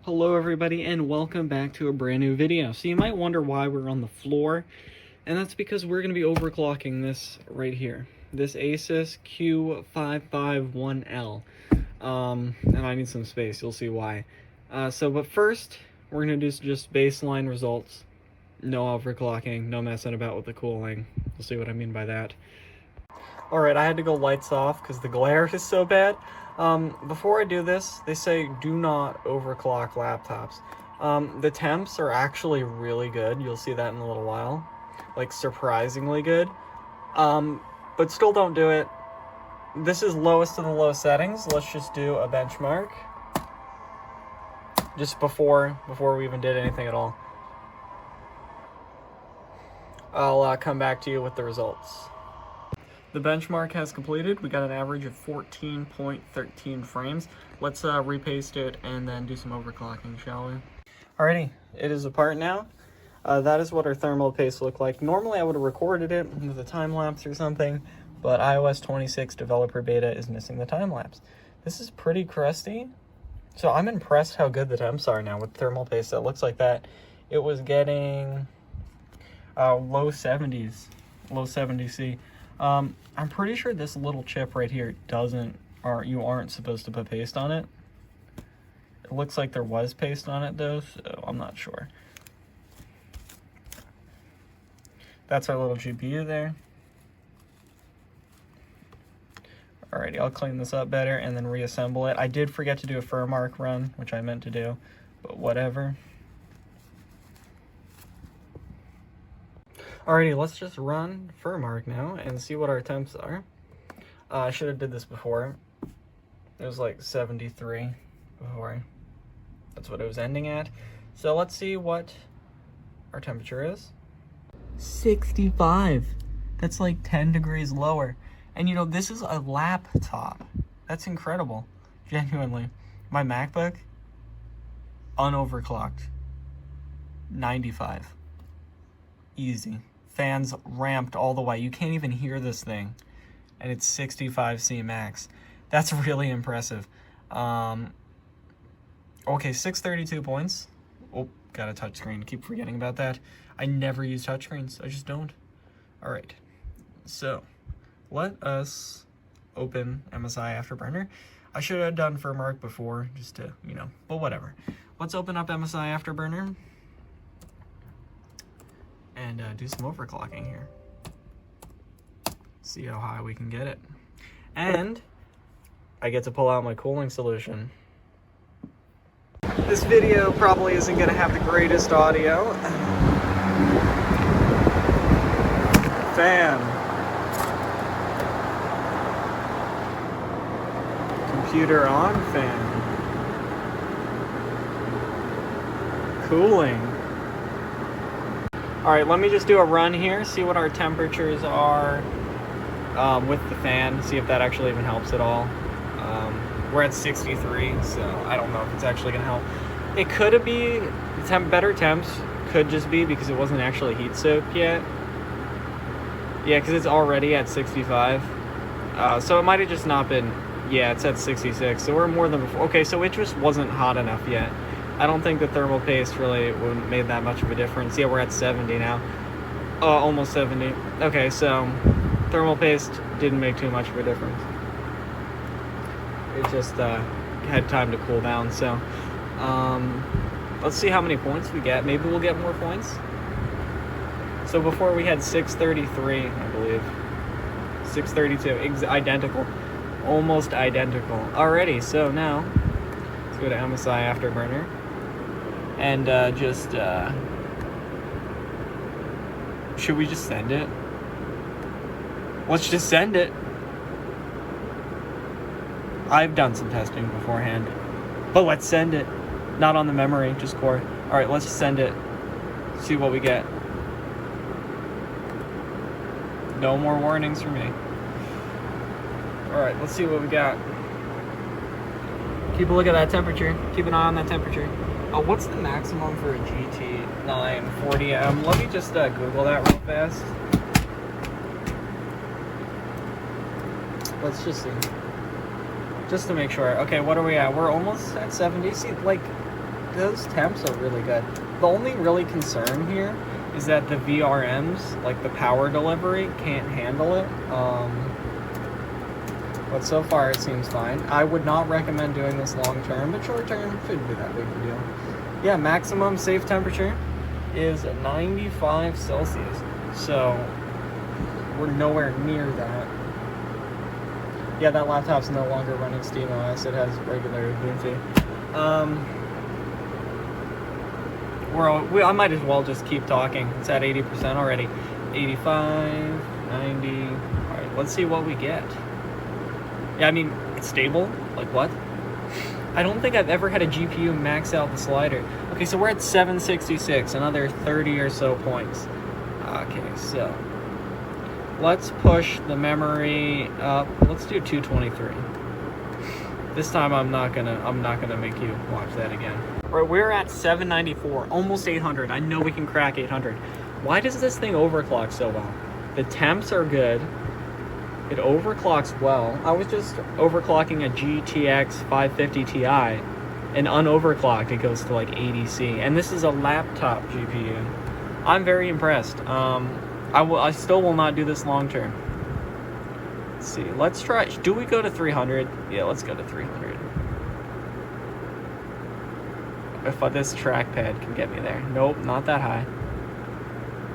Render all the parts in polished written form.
Hello everybody and welcome back to a brand new video. So you might wonder why we're on the floor, and that's because we're going to be overclocking this right here. This Asus Q551L. And I need some space, you'll see why. But first, we're going to do just baseline results. No overclocking, no messing about with the cooling. You'll see what I mean by that. Alright, I had to go lights off because the glare is so bad. Before I do this, they say do not overclock laptops. The temps are actually really good. You'll see that in a little while. Like, surprisingly good. But still don't do it. This is lowest of the low settings. Let's just do a benchmark. Just before we even did anything at all. I'll come back to you with the results. The benchmark has completed. We got an average of 14.13 frames. Let's repaste it and then do some overclocking, shall we? Alrighty, it is apart now. That is what our thermal paste looked like. Normally I would have recorded it with a time lapse or something, but iOS 26 developer beta is missing the time lapse. This is pretty crusty. So I'm impressed how good the temps are now with thermal paste. It looks like that. It was getting low 70s C. I'm pretty sure this little chip right here you aren't supposed to put paste on it. It looks like there was paste on it though, so I'm not sure. That's our little GPU there. Alrighty, I'll clean this up better and then reassemble it. I did forget to do a firmware run, which I meant to do, but whatever. Alrighty, let's just run firmware now and see what our temps are. I should have did this before. It was like 73 before. That's what it was ending at. So let's see what our temperature is. 65. That's like 10 degrees lower. And you know, this is a laptop. That's incredible. Genuinely. My MacBook, unoverclocked. 95. Easy. Fans ramped all the way. You can't even hear this thing. And it's 65C max. That's really impressive. Okay, 632 points. Oh, got a touchscreen. Keep forgetting about that. I never use touchscreens. I just don't. Alright. So, let us open MSI Afterburner. I should have done firmware before, just to, but whatever. Let's open up MSI Afterburner and do some overclocking here. See how high we can get it. And I get to pull out my cooling solution. This video probably isn't going to have the greatest audio. Fan. Computer on, fan. Cooling. Alright, let me just do a run here, see what our temperatures are with the fan, see if that actually even helps at all. We're at 63, so I don't know if it's actually going to help. It could be, better temps could just be because it wasn't actually heat soaked yet. Yeah, because it's already at 65. So it might have just not been, yeah, it's at 66, so we're more than before. Okay, so it just wasn't hot enough yet. I don't think the thermal paste really made that much of a difference. Yeah, we're at 70 now. Almost 70. Okay, so thermal paste didn't make too much of a difference. It just had time to cool down. So let's see how many points we get. Maybe we'll get more points. So before we had 633, I believe. 632, identical. Almost identical. Alrighty, so now let's go to MSI Afterburner. And should we just send it? Let's just send it. I've done some testing beforehand, but let's send it. Not on the memory, just core. All right, let's send it. See what we get. No more warnings for me. All right, let's see what we got. Keep a look at that temperature. Keep an eye on that temperature. What's the maximum for a GT 940M? Let me just Google that real fast. Let's just see. Just to make sure. Okay, what are we at? We're almost at 70. See, like, those temps are really good. The only really concern here is that the VRMs, like the power delivery, can't handle it. But so far it seems fine. I would not recommend doing this long term, but short term shouldn't be that big of a deal. Yeah, maximum safe temperature is 95 Celsius. So we're nowhere near that. Yeah, that laptop's no longer running SteamOS. It has regular Ubuntu. I might as well just keep talking. It's at 80% already. 85, 90. All right, let's see what we get. Yeah, I mean, it's stable. Like what? I don't think I've ever had a GPU max out the slider. Okay, so we're at 766, another 30 or so points. Okay, so let's push the memory up. Let's do 223. This time I'm not gonna make you watch that again. All right, we're at 794, almost 800. I know we can crack 800. Why does this thing overclock so well? The temps are good. It overclocks well. I was just overclocking a GTX 550 Ti, and unoverclocked it goes to like 80C. And this is a laptop GPU. I'm very impressed. I still will not do this long term. Let's see. Let's try. Do we go to 300? Yeah, let's go to 300. If this trackpad can get me there. Nope, not that high.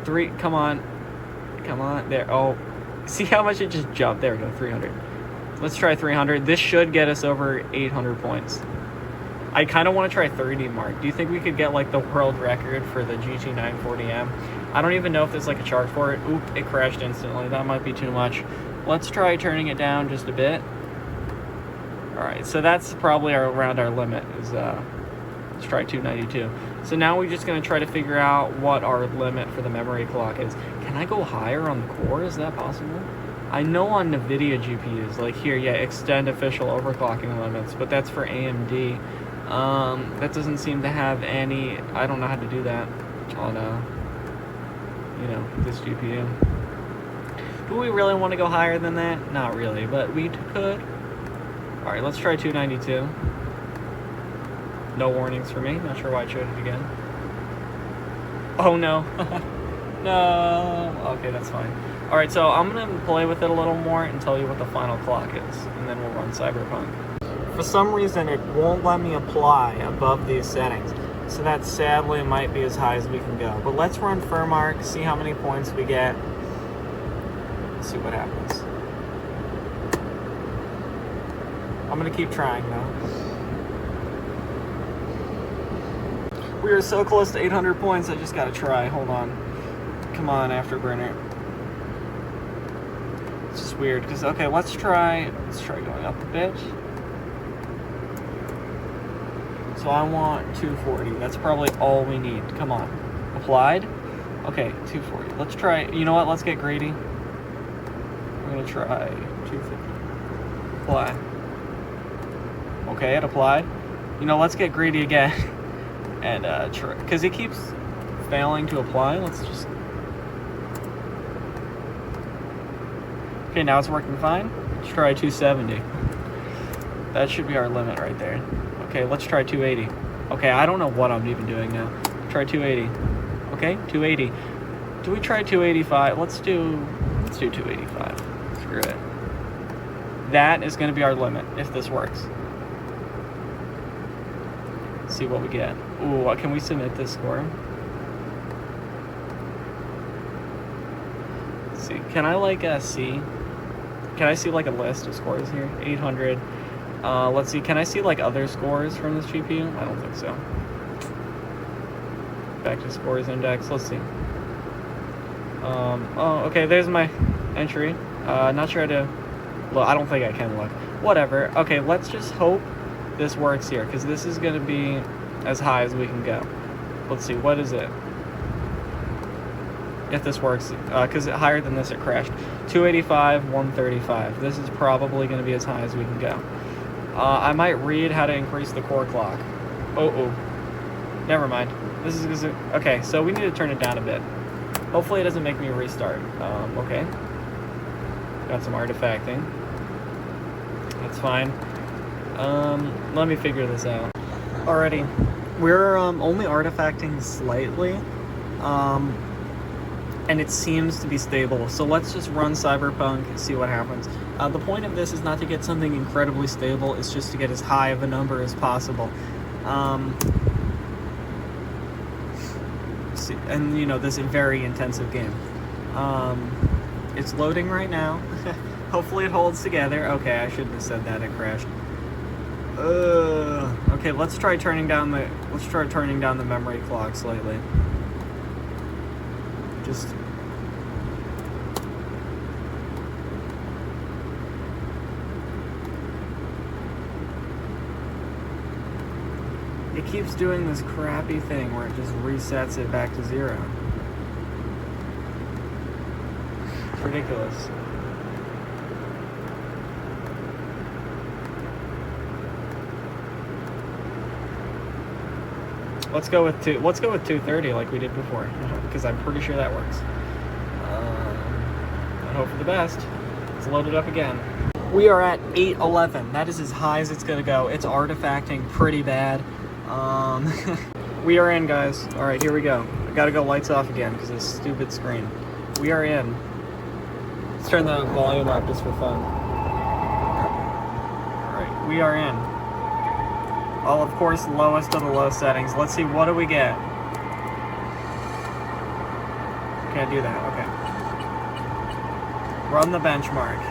3. Come on. Come on. There. Oh. See how much it just jumped? There we go, 300. Let's try 300. This should get us over 800 points. I kind of want to try 30 mark. Do you think we could get like the world record for the GT 940M? I don't even know if there's like a chart for it. Oop, it crashed instantly. That might be too much. Let's try turning it down just a bit. All right, so that's probably around our limit. Let's try 292. So now we're just going to try to figure out what our limit for the memory clock is. Can I go higher on the core? Is that possible? I know on NVIDIA GPUs, like here, yeah, extend official overclocking limits, but that's for AMD. That doesn't seem to have any. I don't know how to do that on this GPU. Do we really want to go higher than that? Not really, but we could. All right, let's try 292. No warnings for me. Not sure why I showed it again. Oh no. No. Okay, that's fine. All right, so I'm gonna play with it a little more and tell you what the final clock is, and then we'll run Cyberpunk. For some reason, it won't let me apply above these settings, so that sadly might be as high as we can go. But let's run Firmark, see how many points we get. Let's see what happens. I'm gonna keep trying though. We are so close to 800 points, I just gotta try. Hold on. Come on, Afterburner. It's just weird, because, okay, let's try going up a bit. So I want 240. That's probably all we need. Come on. Applied? Okay, 240. Let's try, you know what, let's get greedy. I'm gonna try 250. Apply. Okay, it applied. You know, let's get greedy again. And try, because it keeps failing to apply. Let's just. Okay, now it's working fine. Let's try 270. That should be our limit right there. Okay, let's try 280. Okay, I don't know what I'm even doing now. Try 280. Okay, 280. Do we try 285? Let's do 285. Screw it. That is going to be our limit if this works. See what we get. Ooh, can we submit this score? Let's see. Can I see? Can I see like a list of scores here? 800. Let's see. Can I see like other scores from this GPU? I don't think so. Back to scores index. Let's see. Oh, okay. There's my entry. Not sure how to look. I don't think I can look. Whatever. Okay, let's just hope this works here, because this is going to be as high as we can go. Let's see, what is it? If this works, because higher than this it crashed. 285, 135. This is probably going to be as high as we can go. I might read how to increase the core clock. Oh. Never mind. This is okay, so we need to turn it down a bit. Hopefully it doesn't make me restart. Okay. Got some artifacting. That's fine. Let me figure this out. Alrighty, We're only artifacting slightly, and it seems to be stable. So let's just run Cyberpunk and see what happens. The point of this is not to get something incredibly stable, it's just to get as high of a number as possible. And, you know, this is a very intensive game. It's loading right now. Hopefully it holds together. Okay, I shouldn't have said that, it crashed. Okay, let's try turning down the memory clock slightly. Just it keeps doing this crappy thing where it just resets it back to 0. It's ridiculous. Let's go with 230 like we did before, because I'm pretty sure that works. I hope for the best. Let's load it up again. We are at 811. That is as high as it's gonna go. It's artifacting pretty bad. We are in, guys. All right, here we go. I gotta go lights off again because this stupid screen. We are in. Let's turn the volume up just for fun. All right, we are in. Oh, of course, lowest of the low settings. Let's see, what do we get? Can't do that, okay. Run the benchmark.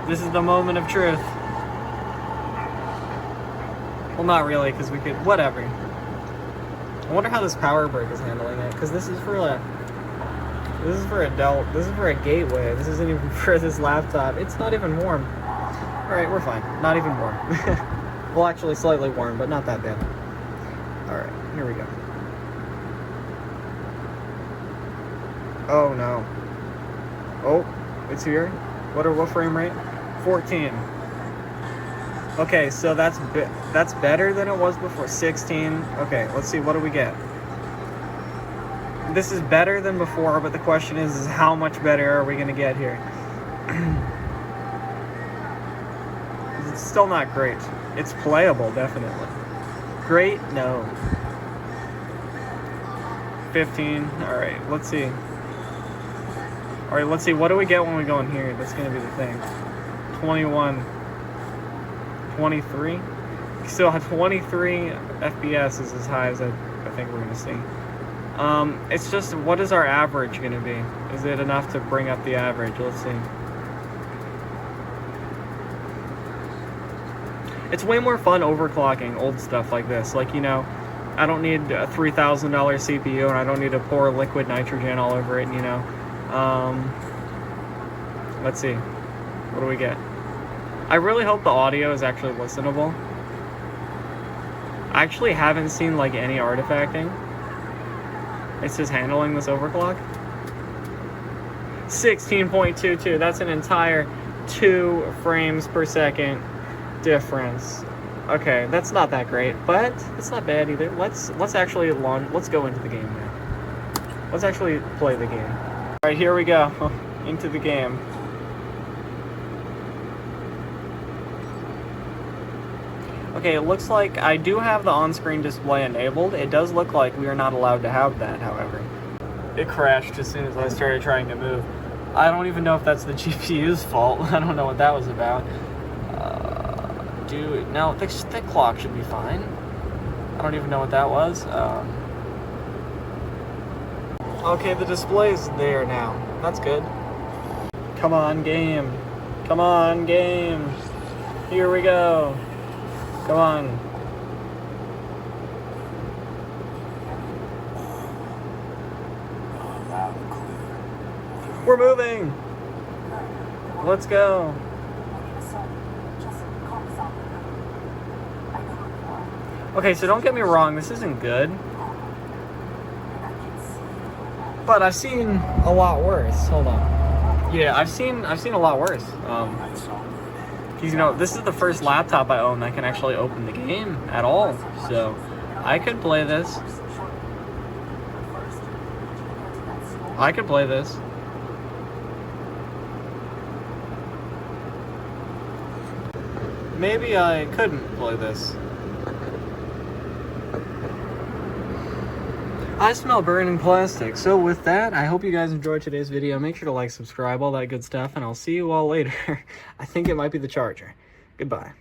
This is the moment of truth. Well, not really, because we could, whatever. I wonder how this power brick is handling it, because this is for a gateway. This isn't even for this laptop. It's not even warm. All right, we're fine. Not even warm. Well, actually slightly warm, but not that bad. All right, here we go. Oh no. Oh, it's here. What frame rate? 14. Okay, so that's better than it was before. 16. Okay, let's see. What do we get? This is better than before, but the question is how much better are we gonna get here? It's still not great. It's playable, definitely. Great? No. 15. Alright, let's see. Alright, let's see. What do we get when we go in here? That's going to be the thing. 21. 23. So 23 FPS is as high as I think we're going to see. It's just, what is our average going to be? Is it enough to bring up the average? Let's see. It's way more fun overclocking old stuff like this. Like, you know, I don't need a $3,000 CPU and I don't need to pour liquid nitrogen all over it, you know. Let's see. What do we get? I really hope the audio is actually listenable. I actually haven't seen, like, any artifacting. It's just handling this overclock. 16.22. That's an entire 2 frames per second difference. Okay, that's not that great, but it's not bad either. Let's actually let's go into the game now. Let's actually play the game. All right, here we go. Into the game. Okay, it looks like I do have the on-screen display enabled. It does look like we are not allowed to have that, however. It crashed as soon as I started trying to move. I don't even know if that's the GPU's fault. I don't know what that was about. No, the clock should be fine. I don't even know what that was. Okay, the display's there now. That's good. Come on, game. Come on, game. Here we go. Come on. We're moving. Let's go. Okay, so don't get me wrong, this isn't good. But I've seen a lot worse. Hold on. Yeah, I've seen a lot worse. You know, this is the first laptop I own that can actually open the game at all. So I could play this. Maybe I couldn't play this. I smell burning plastic. So with that, I hope you guys enjoyed today's video. Make sure to like, subscribe, all that good stuff, and I'll see you all later. I think it might be the charger. Goodbye.